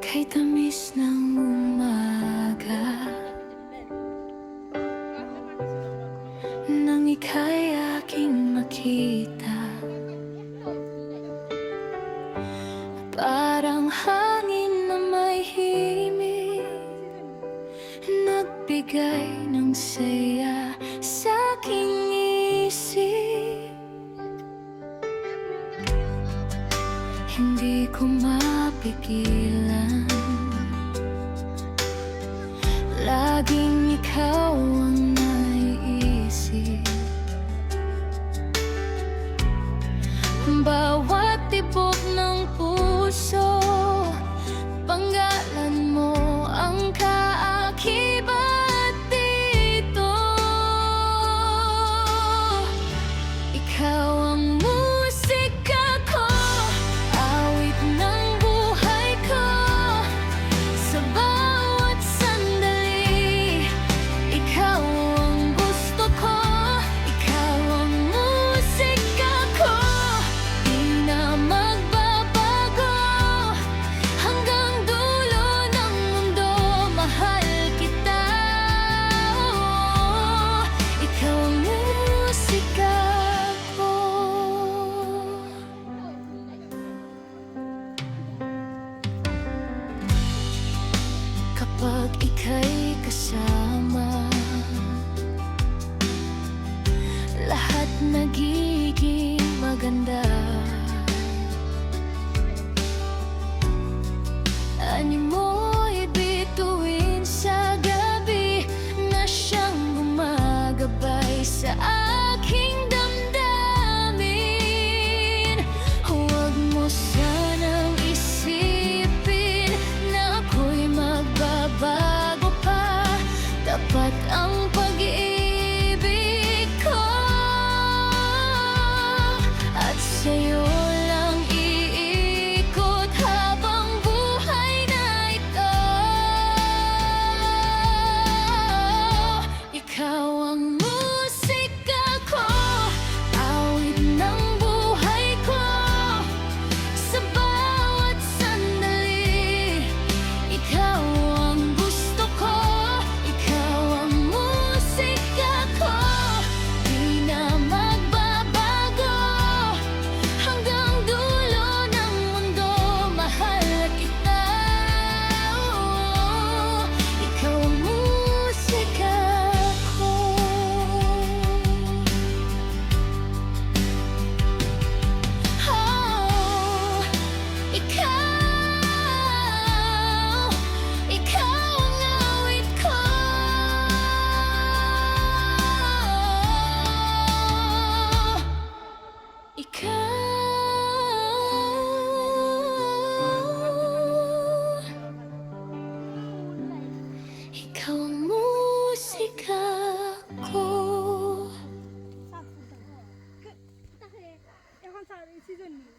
Kay tamis ng umaga, nang ika'y aking makita, parang hangin na may himig, nagbigay ng saya sa aking isip. Hindi ko mapigilan, laging ikaw ang naiisip. Bawat tibok ng puso, panggalan mo ang kaakibat dito. Ikaw ang musika ko, awit ng buhay ko. Sa bawat sandali, ikaw ang gusto ko. Ikaw ang musika ko, di na magbabago. Hanggang dulo ng mundo, mahal kita. Ikaw ang musika ko. Kapag ika'y kasama, lahat nagiging maganda. Animo'y bituin sa gabi na siyang gumagabay sa aking damdamin. Huwag mo sanang isipin na ako'y magbabago pa. Tapat ang pag-ibig ko, at sa'yo lang iikot habang buhay na ito. Ikaw ang musika ko, awit ng buhay ko. Sa bawat sandali, ikaw ang gusto ko. Ikaw ang musika ko, di na magbabago. Hanggang dulo ng mundo, mahal kita. Ikaw ang musika ko. Oh, ikaw ang awit ko. Ikaw ang musika ko. এখন sir season নেই